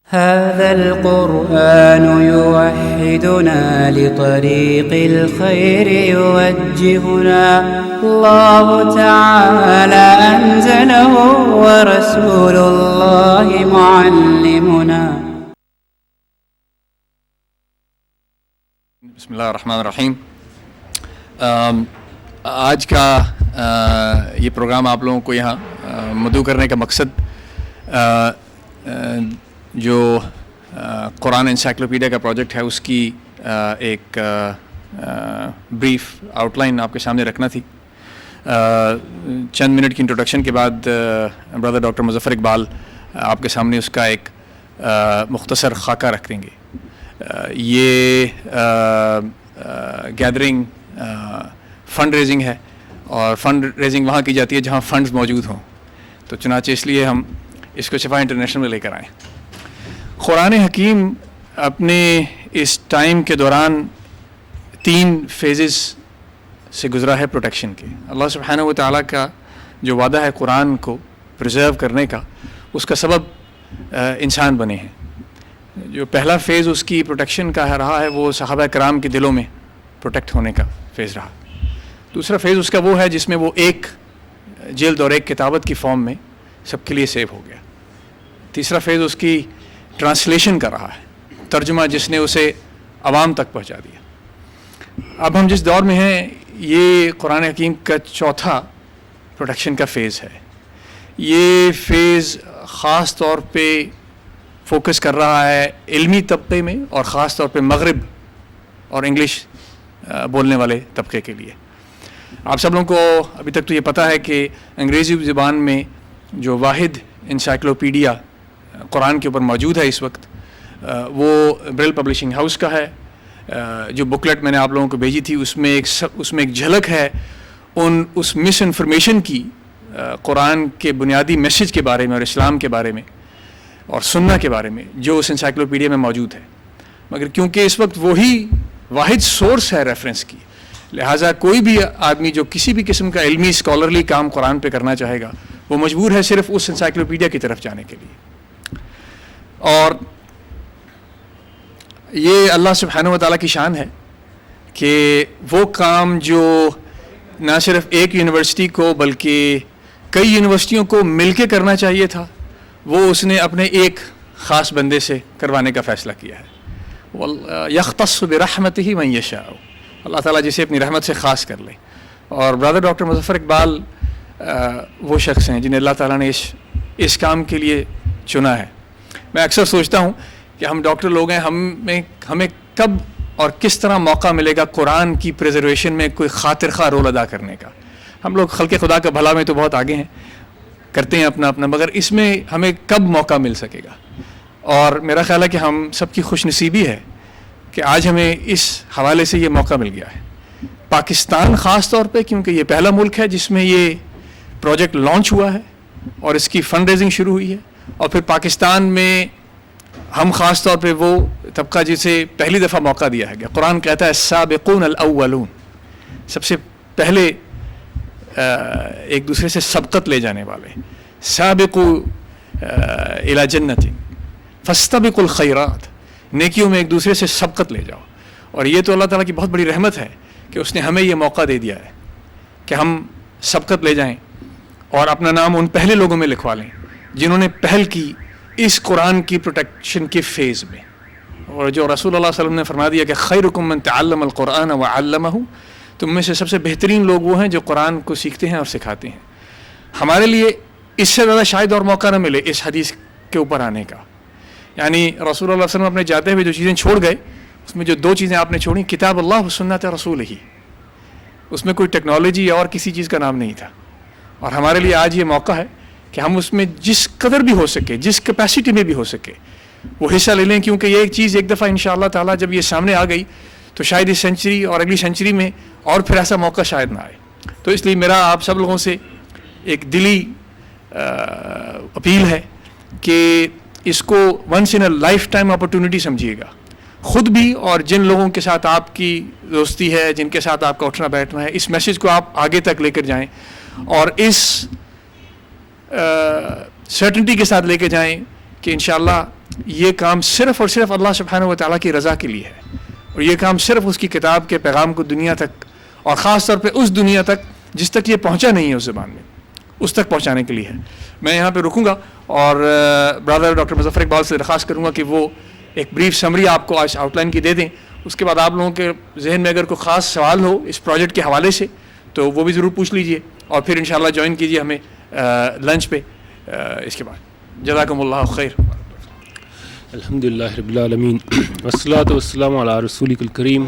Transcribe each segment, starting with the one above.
هذا القرآن يوحدنا لطريق الخير يوجهنا الله تعالى أنزله ورسول الله معلمنا. بسم اللہ الرحمن الرحیم. آج کا یہ پروگرام آپ لوگوں کو یہاں مدعو کرنے کا مقصد جو قرآن انسائکلوپیڈیا کا پروجیکٹ ہے اس کی ایک بریف آؤٹ لائن آپ کے سامنے رکھنا تھی. چند منٹ کی انٹروڈکشن کے بعد برادر ڈاکٹر مظفر اقبال آپ کے سامنے اس کا ایک مختصر خاکہ رکھ دیں گے. یہ گیدرنگ فنڈ ریزنگ ہے اور فنڈ ریزنگ وہاں کی جاتی ہے جہاں فنڈز موجود ہوں، تو چنانچہ اس لیے ہم اس کو شفا انٹرنیشنل میں لے کر آئیں. قرآن حکیم اپنے اس ٹائم کے دوران 3 فیزز سے گزرا ہے پروٹیکشن کے. اللہ سبحانہ و تعالیٰ کا جو وعدہ ہے قرآن کو پرزرو کرنے کا، اس کا سبب انسان بنے ہیں. جو پہلا فیز اس کی پروٹیکشن کا رہا ہے وہ صحابہ کرام کے دلوں میں پروٹیکٹ ہونے کا فیز رہا. دوسرا فیز اس کا وہ ہے جس میں وہ ایک جلد اور ایک کتابت کی فارم میں سب کے لیے سیو ہو گیا. تیسرا فیز اس کی ٹرانسلیشن کا رہا ہے، ترجمہ جس نے اسے عوام تک پہنچا دیا. اب ہم جس دور میں ہیں یہ قرآن حکیم کا چوتھا پروٹیکشن کا فیز ہے. یہ فیز خاص طور پہ فوکس کر رہا ہے علمی طبقے میں اور خاص طور پہ مغرب اور انگلش بولنے والے طبقے کے لیے. آپ سب لوگوں کو ابھی تک تو یہ پتہ ہے کہ انگریزی زبان میں جو واحد انسائکلوپیڈیا قرآن کے اوپر موجود ہے اس وقت وہ بریل پبلشنگ ہاؤس کا ہے. جو بکلیٹ میں نے آپ لوگوں کو بھیجی تھی اس میں ایک جھلک ہے اس مس انفارمیشن کی قرآن کے بنیادی میسج کے بارے میں اور اسلام کے بارے میں اور سننا کے بارے میں جو اس انسائکلوپیڈیا میں موجود ہے. مگر کیونکہ اس وقت وہی واحد سورس ہے ریفرنس کی، لہٰذا کوئی بھی آدمی جو کسی بھی قسم کا علمی اسکالرلی کام قرآن پہ کرنا چاہے گا وہ مجبور ہے صرف اس انسائکلوپیڈیا کی طرف جانے کے لیے. اور یہ اللہ سبحانہ و تعالیٰ کی شان ہے کہ وہ کام جو نہ صرف ایک یونیورسٹی کو بلکہ کئی یونیورسٹیوں کو مل کے کرنا چاہیے تھا وہ اس نے اپنے ایک خاص بندے سے کروانے کا فیصلہ کیا ہے. یختص برحمتہ من یشاء، اللہ تعالیٰ جسے اپنی رحمت سے خاص کر لے. اور برادر ڈاکٹر مظفر اقبال وہ شخص ہیں جنہیں اللہ تعالیٰ نے اس کام کے لیے چنا ہے. میں اکثر سوچتا ہوں کہ ہم ڈاکٹر لوگ ہیں، ہمیں کب اور کس طرح موقع ملے گا قرآن کی پریزرویشن میں کوئی خاطر خواہ رول ادا کرنے کا. ہم لوگ خلق خدا کا بھلا میں تو بہت آگے ہیں، کرتے ہیں اپنا مگر اس میں ہمیں کب موقع مل سکے گا. اور میرا خیال ہے کہ ہم سب کی خوش نصیبی ہے کہ آج ہمیں اس حوالے سے یہ موقع مل گیا ہے. پاکستان خاص طور پہ کیونکہ یہ پہلا ملک ہے جس میں یہ پروجیکٹ لانچ ہوا ہے اور اس کی فنڈ ریزنگ شروع ہوئی ہے. اور پھر پاکستان میں ہم خاص طور پہ وہ طبقہ جسے پہلی دفعہ موقع دیا ہے. قرآن کہتا ہے السابقون الاولون، سب سے پہلے ایک دوسرے سے سبقت لے جانے والے. سابقوا الی جنت فاستبقوا الخیرات، نیکیوں میں ایک دوسرے سے سبقت لے جاؤ. اور یہ تو اللہ تعالیٰ کی بہت بڑی رحمت ہے کہ اس نے ہمیں یہ موقع دے دیا ہے کہ ہم سبقت لے جائیں اور اپنا نام ان پہلے لوگوں میں لکھوا لیں جنہوں نے پہل کی اس قرآن کی پروٹیکشن کے فیز میں. اور جو رسول اللہ صلی اللہ علیہ وسلم نے فرما دیا کہ خیرکم من تعلم القرآن وعلمہ، تم میں سے سب سے بہترین لوگ وہ ہیں جو قرآن کو سیکھتے ہیں اور سکھاتے ہیں. ہمارے لیے اس سے زیادہ شاید اور موقع نہ ملے اس حدیث کے اوپر آنے کا. یعنی رسول اللہ صلی اللہ علیہ وسلم اپنے جاتے ہوئے جو چیزیں چھوڑ گئے اس میں جو 2 چیزیں آپ نے چھوڑی، کتاب اللہ و سنت رسول ہی، اس میں کوئی ٹیکنالوجی اور کسی چیز کا نام نہیں تھا. اور ہمارے لیے آج یہ موقع ہے کہ ہم اس میں جس قدر بھی ہو سکے، جس کیپیسٹی میں بھی ہو سکے وہ حصہ لے لیں، کیونکہ یہ ایک چیز ایک دفعہ انشاءاللہ تعالیٰ جب یہ سامنے آ گئی تو شاید اس سینچری اور اگلی سینچری میں اور پھر ایسا موقع شاید نہ آئے. تو اس لیے میرا آپ سب لوگوں سے ایک دلی اپیل ہے کہ اس کو once in a lifetime opportunity سمجھیے گا. خود بھی اور جن لوگوں کے ساتھ آپ کی دوستی ہے، جن کے ساتھ آپ کا اٹھنا بیٹھنا ہے، اس میسج کو آپ آگے تک لے کر جائیں اور اس سرٹنٹی کے ساتھ لے کے جائیں کہ انشاءاللہ ये काम सिर्फ़ और सिर्फ अल्लाह सुब्हानहू व तआला की रज़ा के लिए है, और ये काम सिर्फ उसकी किताब के पैगाम को दुनिया तक, और ख़ास तौर पे उस दुनिया तक जिस तक ये पहुंचा नहीं है उस ज़बान में, उस तक पहुंचाने के लिए है। मैं यहाँ पे रुकूंगा और ब्रदर डॉक्टर मुज़फ़्फ़र इकबाल से दरख्वास्त करूँगा कि वो एक ब्रीफ समरी आपको आज आउटलाइन की दे दें। उसके बाद आप लोगों के जहन में अगर कोई ख़ास सवाल हो इस प्रोजेक्ट के हवाले से तो वो भी ज़रूर पूछ लीजिए, और फिर इंशाल्लाह ज्वाइन कीजिए हमें लंच पे इसके बाद। जज़ाकुमुल्लाहु खैर। अल्हम्दुलिल्लाह रब्बिल आलमीन वस्सलातु वस्सलामु अला रसूलिल करीम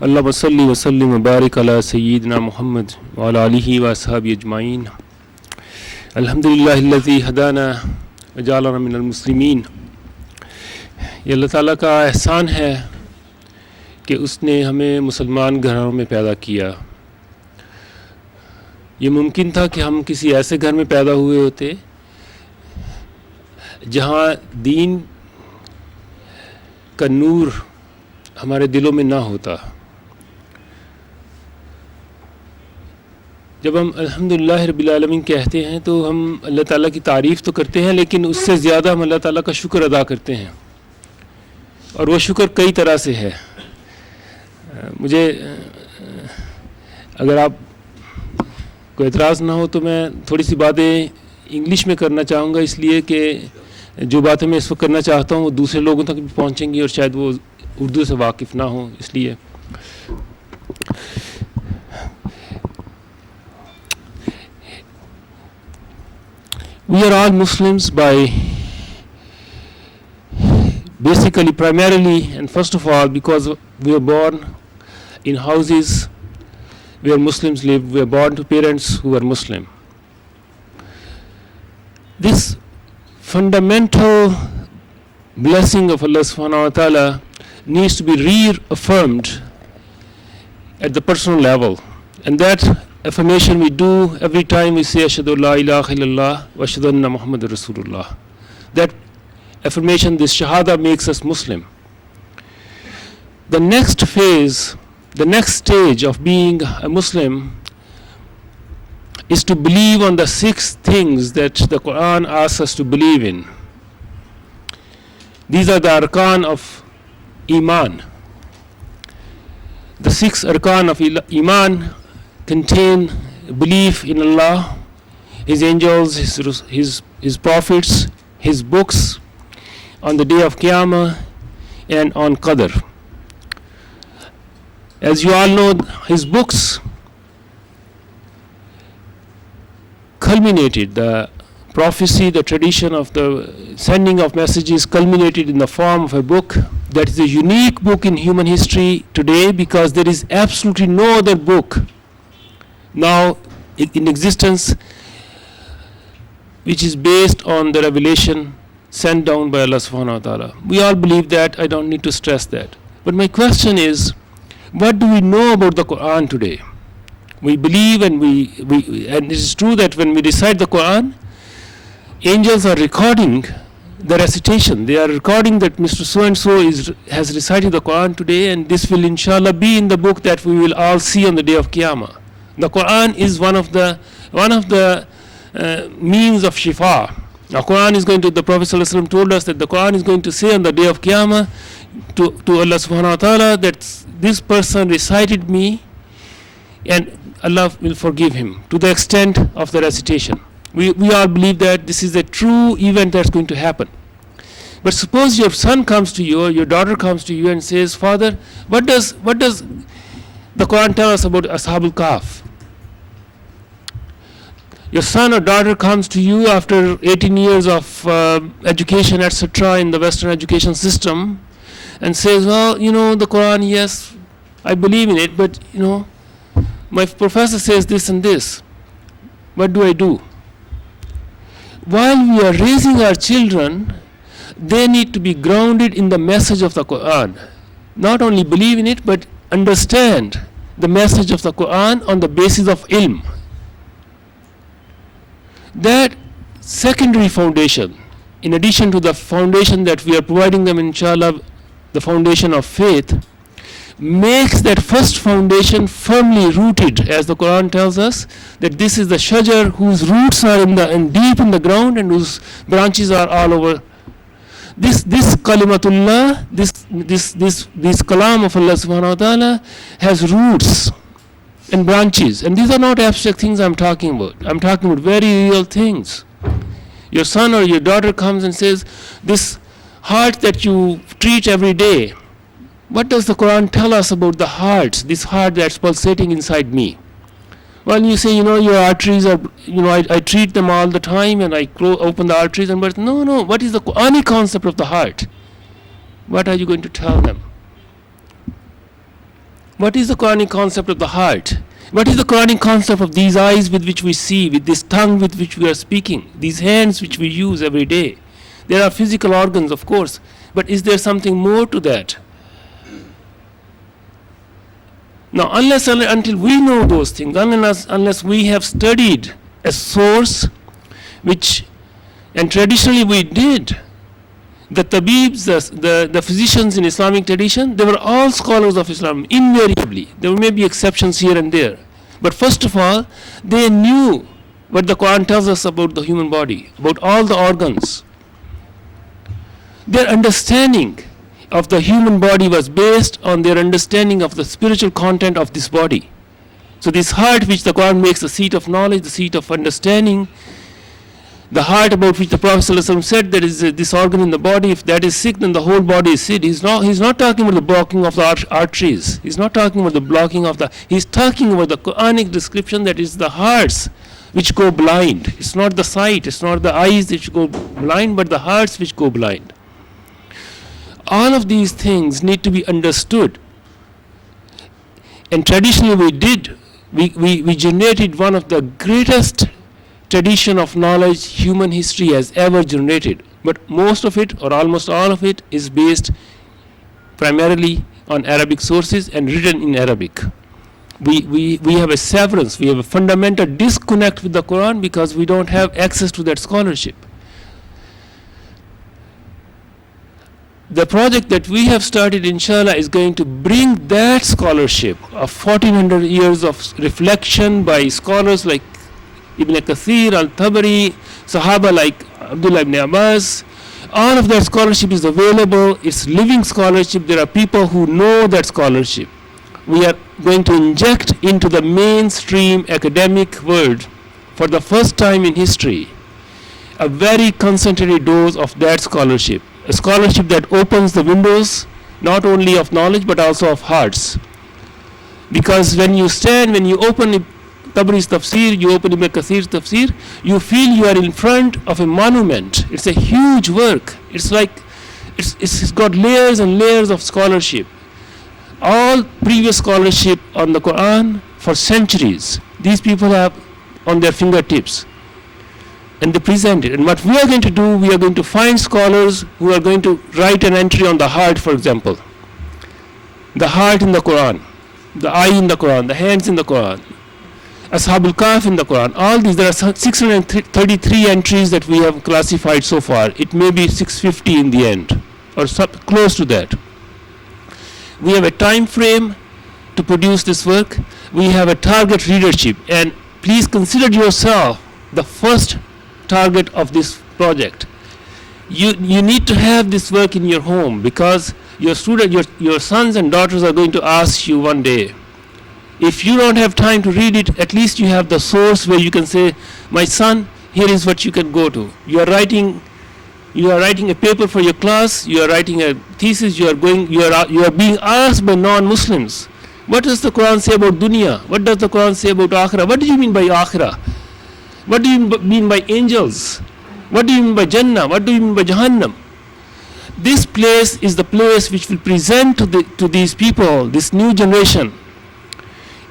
अल्लाहुम्मा सल्लि व सल्लिम व बारिक अला सय्यिदिना मुहम्मद व अला आलिहि व अस्हाबिहि अजमाइन। अल्हम्दुलिल्लाहिल्लज़ी हदाना व जअलना मिनल मुस्लिमीन। ये अल्लाह ताला का एहसान है कि उसने हमें मुसलमान घरों में पैदा किया। ये मुमकिन था कि हम किसी ऐसे घर में पैदा हुए होते जहाँ दीन का नूर हमारे दिलों में ना होता। जब हम अल्हम्दुलिल्लाह रब्बिल आलमीन कहते हैं तो हम अल्लाह ताला की तारीफ़ तो करते हैं, लेकिन उससे ज़्यादा हम अल्लाह ताला का शुक्र अदा करते हैं, और वो शुक्र कई तरह से है। मुझे अगर आप कोई एतराज़ ना हो तो मैं थोड़ी सी बातें इंग्लिश में करना चाहूँगा, इसलिए कि जो बातें मैं इस वक्त करना चाहता हूँ वो दूसरे लोगों तक भी पहुँचेंगी और शायद वो उर्दू से वाकिफ़ ना हो, इसलिए we are all Muslims by basically, primarily, and first of all, because we are born in houses where Muslims live. We are born to parents who are Muslim. This fundamental blessing of Allah subhanahu wa ta'ala needs to be reaffirmed at the personal level, and that affirmation we do every time we say Ashhadu la ilaha illallah wa ashhadu anna Muhammadur Rasulullah. That affirmation, this shahada, makes us Muslim. The next phase, the next stage of being a Muslim is to believe on the 6 things that the Qur'an asks us to believe in. These are the arkan of Iman. The 6 arkan of Iman contain belief in Allah, His angels, His prophets, His books, on the day of Qiyamah, and on Qadr. As you all know, His books culminated, the prophecy, the tradition of the sending of messages culminated in the form of a book that is a unique book in human history today, because there is absolutely no other book now in existence which is based on the revelation sent down by Allah subhanahu wa ta'ala. We all believe that, I don't need to stress that. But my question is, what do we know about the Qur'an today? We believe, and and it is true that when we recite the Qur'an, angels are recording the recitation. They are recording that Mr. So-and-so has recited the Qur'an today, and this will inshallah be in the book that we will all see on the day of Qiyamah. The Qur'an is one of the means of Shifa. The Qur'an is going to, the Prophet ﷺ told us that the Qur'an is going to say on the day of Qiyamah to Allah subhanahu wa ta'ala that this person recited me, and Allah will forgive him to the extent of the recitation. We all believe that this is a true event that's going to happen. But suppose your son comes to you or your daughter comes to you and says, Father, what does the Qur'an tell us about Ashabul Kahf? Your son or daughter comes to you after 18 years of education, etc., in the Western education system, and says, well, the Qur'an, yes, I believe in it, but, my professor says this and this. What do I do? While we are raising our children, they need to be grounded in the message of the Qur'an. Not only believe in it, but understand the message of the Qur'an on the basis of ilm. That secondary foundation, in addition to the foundation that we are providing them, inshallah, the foundation of faith, makes that first foundation firmly rooted, as the Quran tells us, that this is the shajar whose roots are deep in the ground and whose branches are all over. This kalimatullah, this kalam of Allah subhanahu wa ta'ala has roots and branches. And these are not abstract things I'm talking about. I'm talking about very real things. Your son or your daughter comes and says, this heart that you treat every day, what does the Quran tell us about the heart, this heart that's pulsating inside me? Well, you say, your arteries are, I treat them all the time and I open the arteries, but no, what is the Quranic concept of the heart? What are you going to tell them? What is the Quranic concept of the heart? What is the Quranic concept of these eyes with which we see, with this tongue with which we are speaking, these hands which we use every day? There are physical organs, of course, but is there something more to that? Now, until we know those things, unless we have studied a source, and traditionally we did, the tabibs, the physicians in Islamic tradition, they were all scholars of Islam, invariably. There may be exceptions here and there. But first of all, they knew what the Quran tells us about the human body, about all the organs. Their understanding of the human body was based on their understanding of the spiritual content of this body. So this heart which the Quran makes the seat of knowledge, the seat of understanding, the heart about which the Prophet ﷺ said there is this organ in the body, if that is sick, then the whole body is sick. He's not talking about the blocking of the arteries. He's not talking about the blocking of he's talking about the Quranic description that is the hearts which go blind. It's not the sight, it's not the eyes which go blind, but the hearts which go blind. All of these things need to be understood. And traditionally we generated one of the greatest tradition of knowledge human history has ever generated. But most of it, or almost all of it, is based primarily on Arabic sources and written in Arabic. We have a severance, we have a fundamental disconnect with the Quran because we don't have access to that scholarship. The project that we have started, inshallah, is going to bring that scholarship of 1400 years of reflection by scholars like Ibn Kathir, Al-Tabari, Sahaba like Abdullah ibn Abbas. All of that scholarship is available. It's living scholarship. There are people who know that scholarship. We are going to inject into the mainstream academic world for the first time in history a very concentrated dose of that scholarship. A scholarship that opens the windows not only of knowledge but also of hearts. Because when you open Tabari's tafsir, you open Ibn Kathir's tafsir, you feel you are in front of a monument. It's a huge work. It's like, it's got layers and layers of scholarship. All previous scholarship on the Quran for centuries, these people have on their fingertips. And they present it. And what we are going to do, we are going to find scholars who are going to write an entry on the heart, for example. The heart in the Quran, the eye in the Quran, the hands in the Quran, Ashabul Kahf in the Quran. All these, there are 633 entries that we have classified so far. It may be 650 in the end, or close to that. We have a time frame to produce this work. We have a target readership. And please consider yourself the first target of this project. You need to have this work in your home because your sons and daughters are going to ask you one day. If you don't have time to read it, at least you have the source where you can say, my son, here is what you can go to. You are writing a paper for your class, you are writing a thesis, you are being asked by non-Muslims, what does the Quran say about dunya? What does the Quran say about akhirah? What do you mean by akhirah? What do you mean by angels? What do you mean by Jannah? What do you mean by Jahannam? This place is the place which will present to these people, this new generation,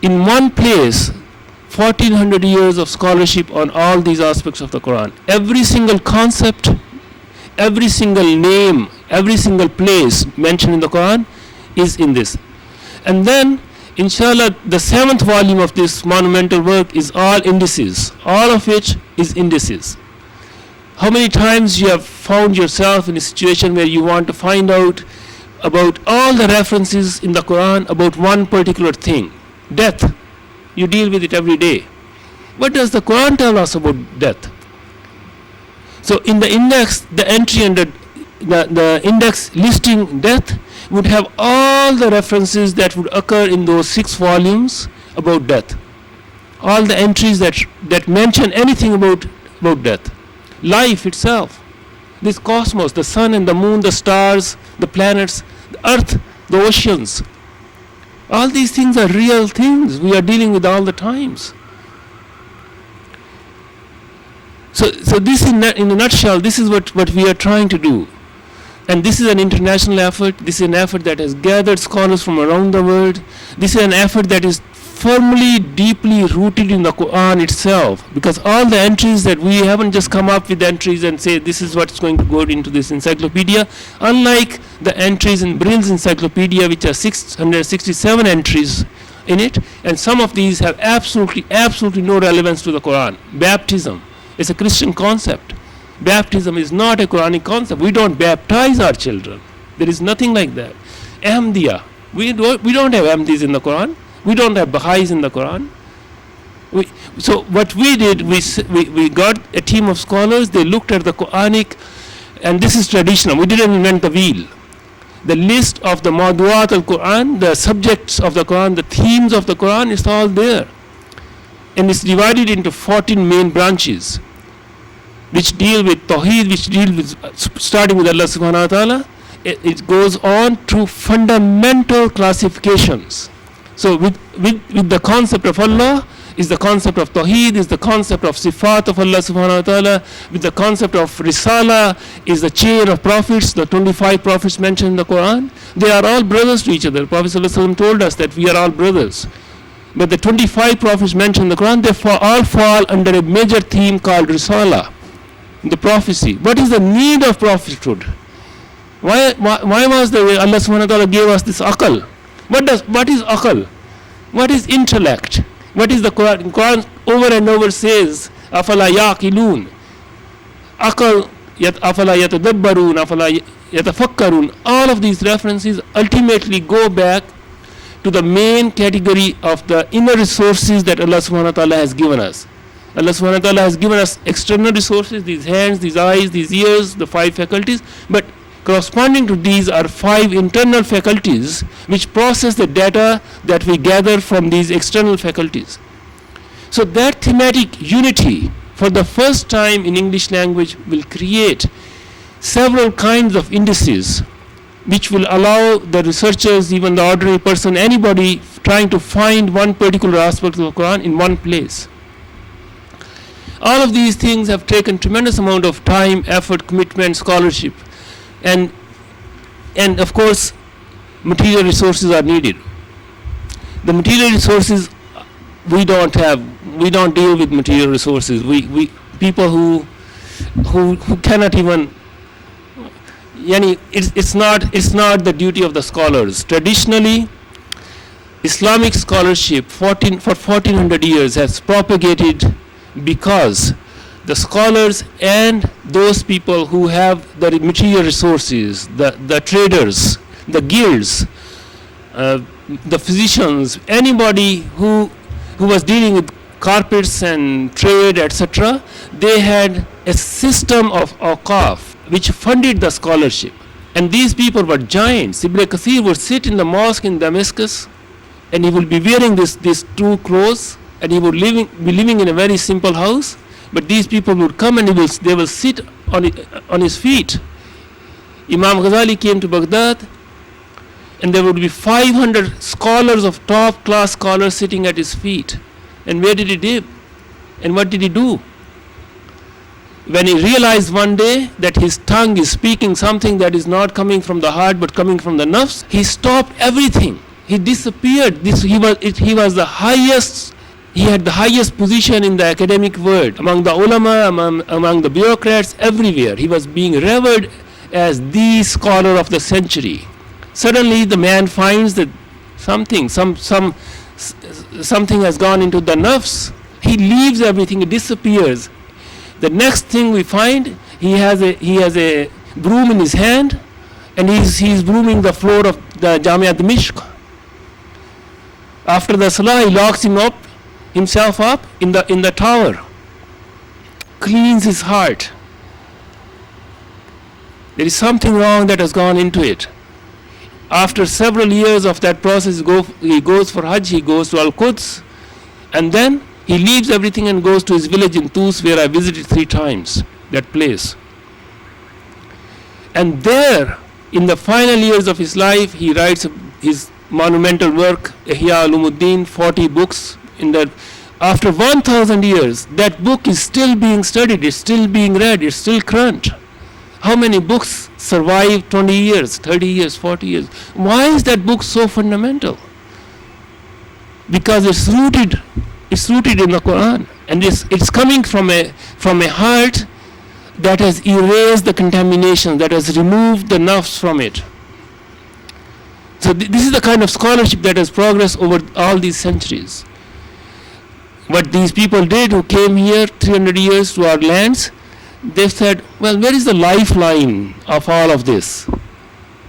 in one place, 1400 years of scholarship on all these aspects of the Quran. Every single concept, every single name, every single place mentioned in the Quran is in this. And then, inshallah, the 7th volume of this monumental work is all indices, all of which is indices. How many times you have found yourself in a situation where you want to find out about all the references in the Quran about one particular thing, death. You deal with it every day. What does the Quran tell us about death? So in the index, the entry under the index listing death would have all the references that would occur in those 6 volumes about death. All the entries that mention anything about death. Life itself, this cosmos, the sun and the moon, the stars, the planets, the earth, the oceans. All these things are real things we are dealing with all the times. So this in a nutshell, this is what we are trying to do. And this is an international effort. This is an effort that has gathered scholars from around the world. This is an effort that is firmly, deeply rooted in the Qur'an itself, because all the entries that we haven't just come up with entries and say this is what's going to go into this encyclopedia, unlike the entries in Brill's encyclopedia, which are 667 entries in it, and some of these have absolutely no relevance to the Qur'an. Baptism is a Christian concept. Baptism is not a Quranic concept. We don't baptize our children. There is nothing like that. Ahmadiyya, we don't have Ahmadis in the Quran. We don't have Baha'is in the Quran. So what we did, we got a team of scholars. They looked at the Quranic, and this is traditional. We didn't invent the wheel. The list of the Mawdu'at al-Quran, the subjects of the Quran, the themes of the Quran, is all there. And it's divided into 14 main branches, which deal with Tawheed, which deal with, starting with Allah subhanahu wa ta'ala, it goes on through fundamental classifications. So with the concept of Allah is the concept of Tawheed, is the concept of Sifat of Allah subhanahu wa ta'ala. With the concept of Risala is the chain of prophets, the 25 prophets mentioned in the Quran. They are all brothers to each other. Prophet sallallahu alaihi wasallam told us that we are all brothers. But the 25 prophets mentioned in the Quran, they all fall under a major theme called Risala, the prophecy. What is the need of prophethood? Why was the way Allah subhanahu wa ta'ala gave us this aql? What is aql? What is intellect? What is the Quran? Quran over and over says, afala yaqilun. Aql, afala yatadabbarun, afala yatafakkarun. All of these references ultimately go back to the main category of the inner resources that Allah subhanahu wa ta'ala has given us. Allah subhanahu wa ta'ala has given us external resources, these hands, these eyes, these ears, the 5 faculties, but corresponding to these are 5 internal faculties which process the data that we gather from these external faculties. So that thematic unity for the first time in English language will create several kinds of indices which will allow the researchers, even the ordinary person, anybody trying to find one particular aspect of the Quran in one place. All of these things have taken tremendous amount of time, effort, commitment, scholarship. And of course, material resources are needed. The material resources we don't have. We don't deal with material resources. We people who cannot even. It's not the duty of the scholars. Traditionally, Islamic scholarship for 1400 years has propagated because the scholars and those people who have the material resources, the traders, the guilds, the physicians, anybody who was dealing with carpets and trade, etc., they had a system of awqaf which funded the scholarship. And these people were giants. Ibn Kathir would sit in the mosque in Damascus, and he would be wearing these 2 clothes, and he would be living in a very simple house. But these people would come and they will sit on his feet. Imam Ghazali came to Baghdad, and there would be 500 scholars of top class scholars sitting at his feet. And where did he live? And what did he do? When he realized one day that his tongue is speaking something that is not coming from the heart but coming from the nafs, he stopped everything. He disappeared. He was the highest. He had the highest position in the academic world, among the ulama, among the bureaucrats, everywhere. He was being revered as the scholar of the century. Suddenly the man finds that something has gone into the nafs. He leaves everything, he disappears. The next thing we find, he has a broom in his hand, and he's brooming the floor of the Jamia Dimishq. After the salah, he locks himself up in the tower, cleans his heart. There is something wrong that has gone into it. After several years of that process, he goes for Hajj, he goes to Al-Quds, and then he leaves everything and goes to his village in Tus, where I visited 3 times, that place. And there, in the final years of his life, he writes his monumental work, Ihya Ulumuddin, 40 books. After 1,000 years, that book is still being studied, it's still being read, it's still current. How many books survive 20 years, 30 years, 40 years? Why is that book so fundamental? Because it's rooted in the Qur'an, and it's coming from a heart that has erased the contamination, that has removed the nafs from it. So this is the kind of scholarship that has progressed over all these centuries. What these people did who came here 300 years to our lands, they said, well, where is the lifeline of all of this?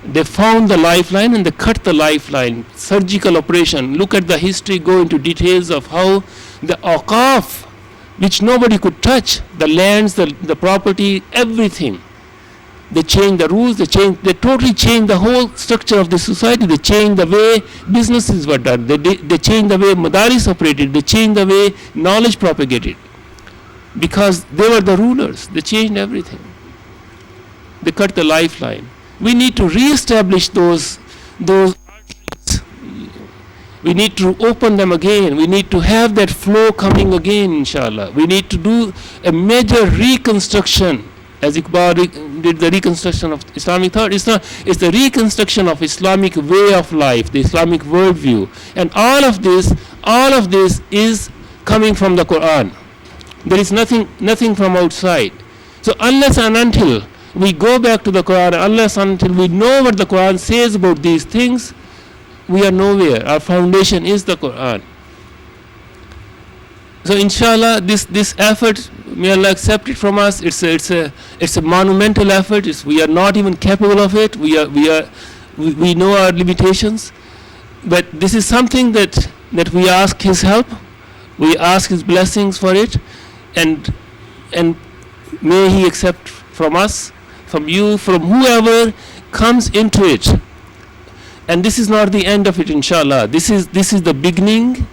They found the lifeline and they cut the lifeline. Surgical operation. Look at the history, go into details of how the awqaf, which nobody could touch, the lands, the property, everything. They changed the rules, they totally changed the whole structure of the society. They changed the way businesses were done. They changed the way madaris operated. They changed the way knowledge propagated. Because they were the rulers. They changed everything. They cut the lifeline. We need to re-establish those arteries. We need to open them again. We need to have that flow coming again, inshallah. We need to do a major reconstruction, as Iqbal did the reconstruction of Islamic thought. It's the reconstruction of Islamic way of life, the Islamic worldview. And all of this is coming from the Qur'an. There is nothing from outside. So unless and until we go back to the Qur'an, unless and until we know what the Qur'an says about these things, we are nowhere. Our foundation is the Qur'an. So inshallah, this effort, may Allah accept it from us. It's a monumental effort. We are not even capable of it. We know our limitations, but this is something that we ask His help. We ask His blessings for it, and may He accept from us, from you, from whoever comes into it. And this is not the end of it, inshallah. This is the beginning.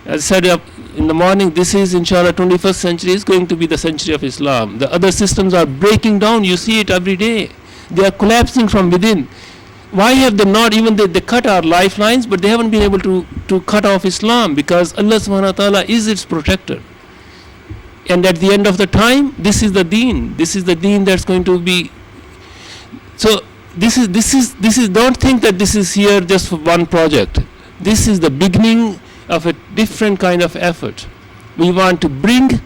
As I said in the morning, this is, inshallah, 21st century is going to be the century of Islam. The other systems are breaking down. You see it every day. They are collapsing from within. Why have they not, even they cut our lifelines, but they haven't been able to cut off Islam, because Allah subhanahu wa ta'ala is its protector. And at the end of the time, this is the deen. This is the deen that's going to be. So this is. Don't think that this is here just for one project. This is the beginning of a different kind of effort. We want to bring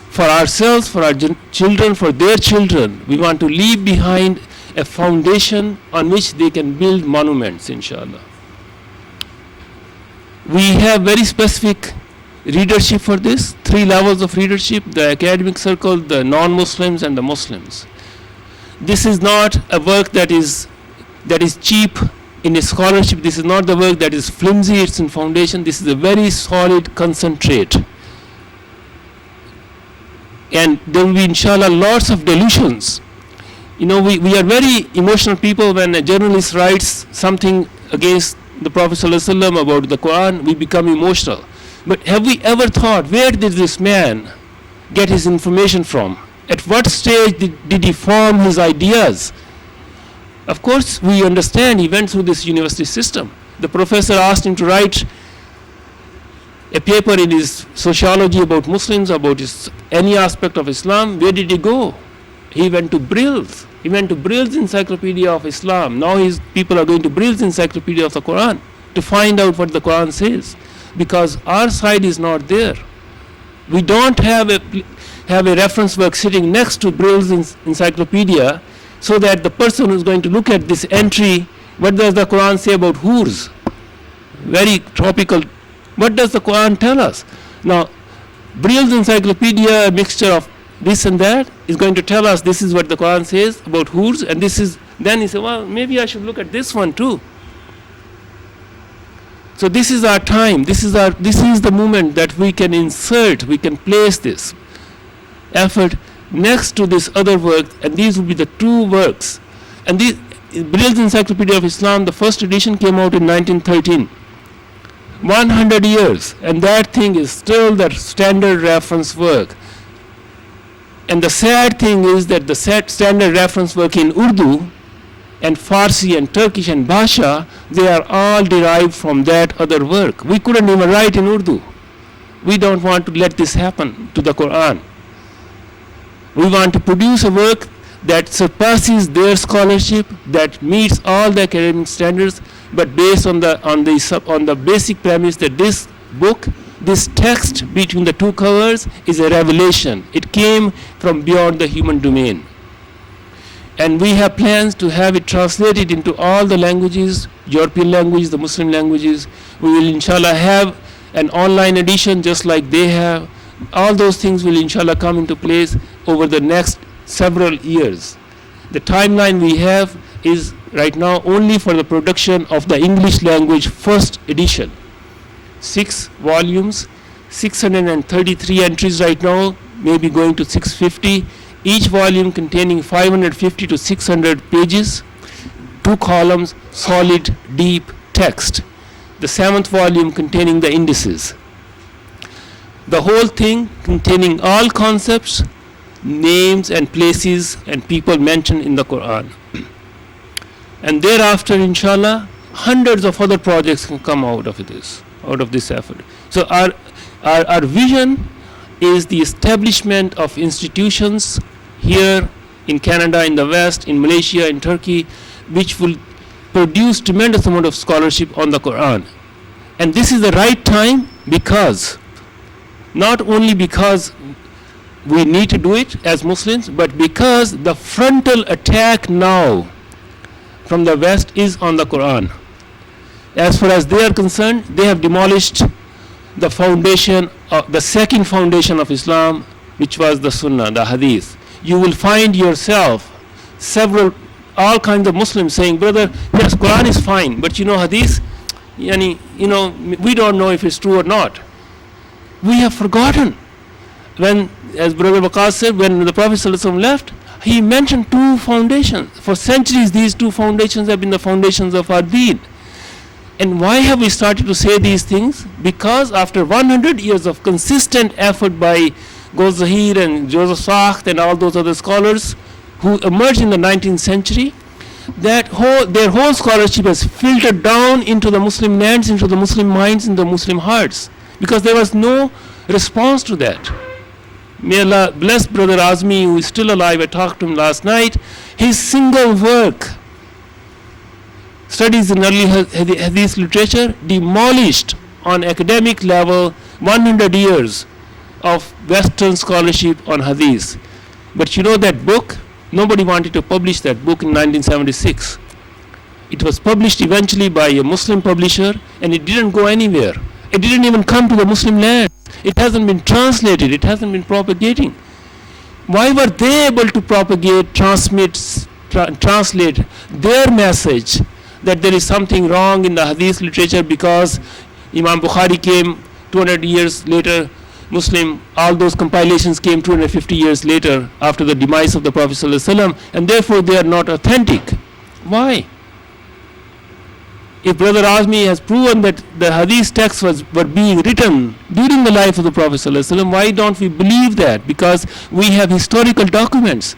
for ourselves, for our children, for their children. We want to leave behind a foundation on which they can build monuments, inshallah. We have very specific readership for this, 3 levels of readership: the academic circle, the non-Muslims, and the Muslims. This is not a work that is cheap in its scholarship. This is not the work that is flimsy, it's in foundation. This is a very solid concentrate. And there will be, inshallah, lots of delusions. You know, we are very emotional people. When a journalist writes something against the Prophet ﷺ about the Qur'an, we become emotional. But have we ever thought, where did this man get his information from? At what stage did he form his ideas? Of course, we understand he went through this university system. The professor asked him to write a paper in his sociology about Muslims, about any aspect of Islam. Where did he go? He went to Brill's. He went to Brill's Encyclopedia of Islam. Now people are going to Brill's Encyclopedia of the Quran to find out what the Quran says, because our side is not there. We don't have a reference work sitting next to Brill's Encyclopedia, so that the person who is going to look at this entry, what does the Quran say about hurs? Very topical. What does the Quran tell us? Now, Brill's Encyclopedia, a mixture of this and that, is going to tell us this is what the Quran says about hurs, and this is. Then he said, well, maybe I should look at this one too. So this is our time. This is the moment that we can insert, we can place this effort. next to this other work, and these will be the two works. And these, Brill's Encyclopedia of Islam, the first edition came out in 1913. 100 years, and that thing is still the standard reference work. And the sad thing is that the standard reference work in Urdu and Farsi and Turkish and Bhasha, they are all derived from that other work. We couldn't even write in Urdu. We don't want to let this happen to the Qur'an. We want to produce a work that surpasses their scholarship, that meets all the academic standards, but based on the basic premise that this book, this text between the two covers is a revelation. It came from beyond the human domain. And we have plans to have it translated into all the languages, European languages, the Muslim languages. We will inshallah have an online edition just like they have. All those things will inshallah come into place over the next several years. The timeline we have is right now only for the production of the English language first edition. 6 volumes, 633 entries right now, maybe going to 650. Each volume containing 550 to 600 pages, 2 columns, solid, deep text. The 7th volume containing the indices. The whole thing containing all concepts, names and places and people mentioned in the Qur'an. And thereafter, inshallah, hundreds of other projects can come out of this effort. So our vision is the establishment of institutions here in Canada, in the West, in Malaysia, in Turkey, which will produce tremendous amount of scholarship on the Qur'an. And this is the right time because, not only because we need to do it as Muslims, but because the frontal attack now from the West is on the Qur'an. As far as they are concerned, they have demolished the foundation, the second foundation of Islam, which was the Sunnah, the Hadith. You will find yourself all kinds of Muslims saying, brother, yes, Quran is fine, but Hadith, we don't know if it's true or not. We have forgotten. When, as Brother Waqas said, when the Prophet ﷺ left, he mentioned 2 foundations. For centuries, these 2 foundations have been the foundations of our deen. And why have we started to say these things? Because after 100 years of consistent effort by Ghoz Zahir and Joseph Sacht and all those other scholars who emerged in the 19th century, their whole scholarship has filtered down into the Muslim lands, into the Muslim minds, into the Muslim hearts, because there was no response to that. May Allah bless Brother Azmi, who is still alive. I talked to him last night. His single work, Studies in Early Hadith Literature, demolished on academic level 100 years of Western scholarship on Hadith. But that book, nobody wanted to publish that book in 1976. It was published eventually by a Muslim publisher, and it didn't go anywhere. It didn't even come to the Muslim land. It hasn't been translated. It hasn't been propagating. Why were they able to propagate, transmit, translate their message that there is something wrong in the Hadith literature? Because Imam Bukhari came 200 years later, Muslim, all those compilations came 250 years later after the demise of the Prophet ﷺ, and therefore they are not authentic. Why? If Brother Azmi has proven that the Hadith texts were being written during the life of the Prophet ﷺ, why don't we believe that? Because we have historical documents.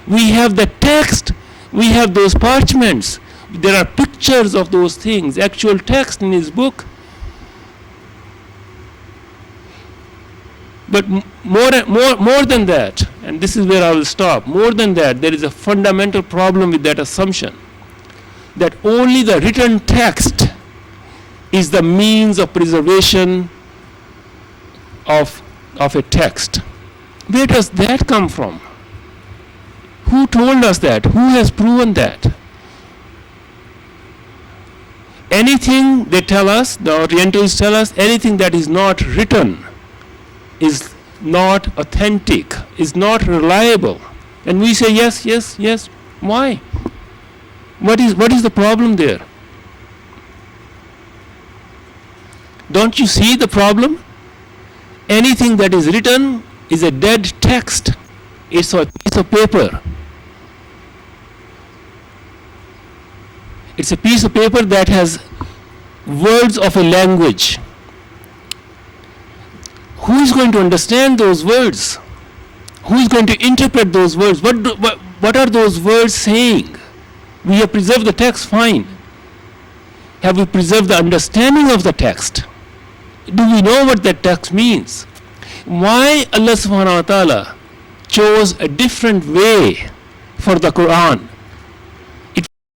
We have the text. We have those parchments. There are pictures of those things, actual text in his book. But more than that, and this is where I will stop, more than that, there is a fundamental problem with that assumption, that only the written text is the means of preservation of a text. Where does that come from? Who told us that? Who has proven that? Anything they tell us, the Orientals tell us, anything that is not written is not authentic, is not reliable. And we say yes, yes, yes. Why? What is the problem there? Don't you see the problem? Anything that is written is a dead text. It's a piece of paper. It's a piece of paper that has words of a language. Who is going to understand those words? Who is going to interpret those words? What are those words saying? We have preserved the text, fine. Have we preserved the understanding of the text? Do we know what that text means? Why Allah subhanahu wa ta'ala chose a different way for the Qur'an?